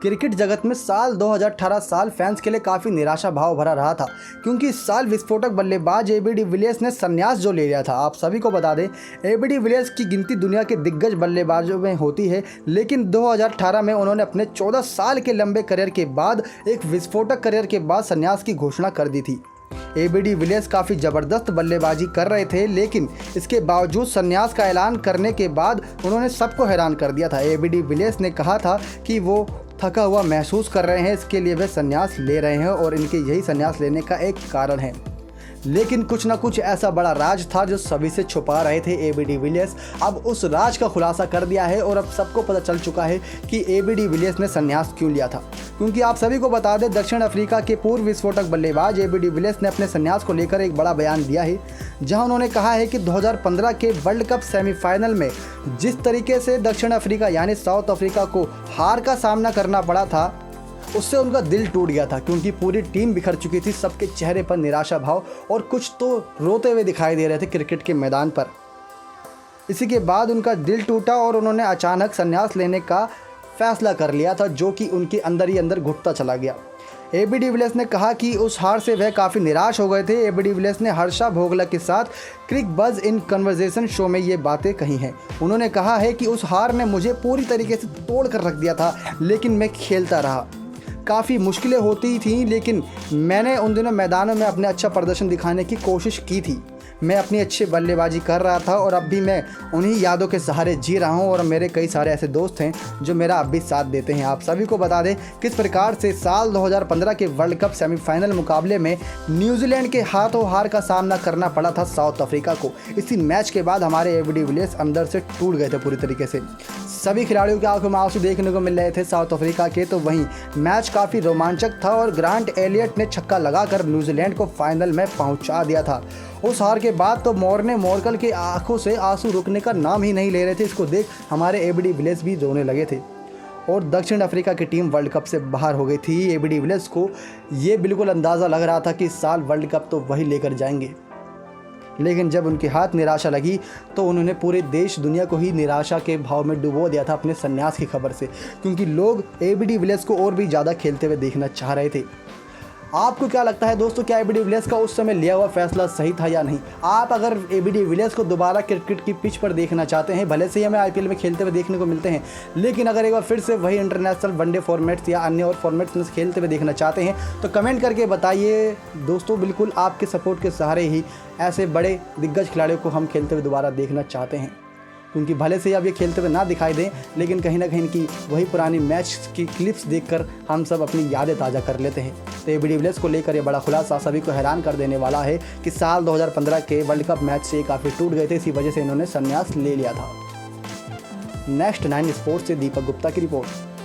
Cricket जगत में साल 2018 साल फैंस के लिए काफ़ी निराशा भाव भरा रहा था, क्योंकि इस साल विस्फोटक बल्लेबाज एबी डिविलियर्स ने संन्यास जो ले लिया था। आप सभी को बता दें, एबी डिविलियर्स की गिनती दुनिया के दिग्गज बल्लेबाजों में होती है, लेकिन 2018 में उन्होंने अपने 14 साल के लंबे करियर के बाद एक विस्फोटक करियर के बाद संन्यास की घोषणा कर दी थी। एबी डिविलियर्स काफ़ी ज़बरदस्त बल्लेबाजी कर रहे थे, लेकिन इसके बावजूद संन्यास का ऐलान करने के बाद उन्होंने सबको हैरान कर दिया था। एबी डिविलियर्स ने कहा था कि वो थका हुआ महसूस कर रहे हैं, इसके लिए वे संन्यास ले रहे हैं और इनके यही संन्यास लेने का एक कारण है। लेकिन कुछ ना कुछ ऐसा बड़ा राज था जो सभी से छुपा रहे थे एबी डिविलियर्स। अब उस राज का खुलासा कर दिया है और अब सबको पता चल चुका है कि एबी डिविलियर्स ने संन्यास क्यों लिया था। क्योंकि आप सभी को बता दें, दक्षिण अफ्रीका के पूर्व विस्फोटक बल्लेबाज एबी डिविलियर्स ने अपने संन्यास को लेकर एक बड़ा बयान दिया है, जहां उन्होंने कहा है कि 2015 के वर्ल्ड कप सेमीफाइनल में जिस तरीके से दक्षिण अफ्रीका यानी साउथ अफ्रीका को हार का सामना करना पड़ा था, उससे उनका दिल टूट गया था, क्योंकि पूरी टीम बिखर चुकी थी। सबके चेहरे पर निराशा भाव और कुछ तो रोते हुए दिखाई दे रहे थे क्रिकेट के मैदान पर। इसी के बाद उनका दिल टूटा और उन्होंने अचानक संन्यास लेने का फैसला कर लिया था, जो कि उनके अंदर ही अंदर घुटता चला गया। एबी डिविलियर्स ने कहा कि उस हार से वह काफ़ी निराश हो गए थे। एबी डिविलियर्स ने हर्षा भोगला के साथ क्रिक बज़ इन कन्वर्सेशन शो में ये बातें कही हैं। उन्होंने कहा है कि उस हार ने मुझे पूरी तरीके से तोड़ कर रख दिया था, लेकिन मैं खेलता रहा। काफ़ी मुश्किलें होती थी, लेकिन मैंने उन दिनों मैदानों में अपने अच्छा प्रदर्शन दिखाने की कोशिश की थी। मैं अपनी अच्छी बल्लेबाजी कर रहा था और अब भी मैं उन्हीं यादों के सहारे जी रहा हूं और मेरे कई सारे ऐसे दोस्त हैं जो मेरा अब भी साथ देते हैं। आप सभी को बता दें किस प्रकार से साल 2015 के वर्ल्ड कप सेमीफाइनल मुकाबले में न्यूजीलैंड के हाथों हार का सामना करना पड़ा था साउथ अफ्रीका को। इसी मैच के बाद हमारे एबी डिविलियर्स अंदर से टूट गए थे पूरी तरीके से। सभी खिलाड़ियों की आंखों में आंसू देखने को मिल रहे थे साउथ अफ्रीका के। तो वहीं मैच काफ़ी रोमांचक था और ग्रांट एलियट ने छक्का लगाकर न्यूजीलैंड को फाइनल में पहुंचा दिया था। उस हार के बाद तो मॉर्ने मॉर्कल के आंखों से आंसू रुकने का नाम ही नहीं ले रहे थे। इसको देख हमारे एबी डिविलियर्स भी रोने लगे थे और दक्षिण अफ्रीका की टीम वर्ल्ड कप से बाहर हो गई थी। एबी डिविलियर्स को ये बिल्कुल अंदाज़ा लग रहा था कि इस साल वर्ल्ड कप तो वही लेकर जाएंगे, लेकिन जब उनके हाथ निराशा लगी तो उन्होंने पूरे देश दुनिया को ही निराशा के भाव में डुबो दिया था अपने संन्यास की खबर से, क्योंकि लोग एबी डिविलियर्स को और भी ज़्यादा खेलते हुए देखना चाह रहे थे। आपको क्या लगता है दोस्तों, क्या एबी डिविलियर्स का उस समय लिया हुआ फैसला सही था या नहीं? आप अगर एबी डिविलियर्स को दोबारा क्रिकेट की पिच पर देखना चाहते हैं, भले से ही हमें आईपीएल में खेलते हुए देखने को मिलते हैं, लेकिन अगर एक बार फिर से वही इंटरनेशनल वनडे फॉर्मेट्स या अन्य और फॉर्मेट्स में खेलते हुए देखना चाहते हैं तो कमेंट करके बताइए दोस्तों। बिल्कुल आपके सपोर्ट के सहारे ही ऐसे बड़े दिग्गज खिलाड़ियों को हम खेलते हुए दोबारा देखना चाहते हैं, क्योंकि भले से अब ये खेलते हुए ना दिखाई दें, लेकिन कहीं ना कहीं की वही पुरानी मैच की क्लिप्स देखकर हम सब अपनी यादें ताज़ा कर लेते हैं। तो एबी डिविलियर्स को लेकर ये बड़ा खुलासा सभी को हैरान कर देने वाला है कि साल 2015 के वर्ल्ड कप मैच से काफ़ी टूट गए थे, इसी वजह से इन्होंने संन्यास ले लिया था। नेक्स्ट 9 स्पोर्ट्स से दीपक गुप्ता की रिपोर्ट।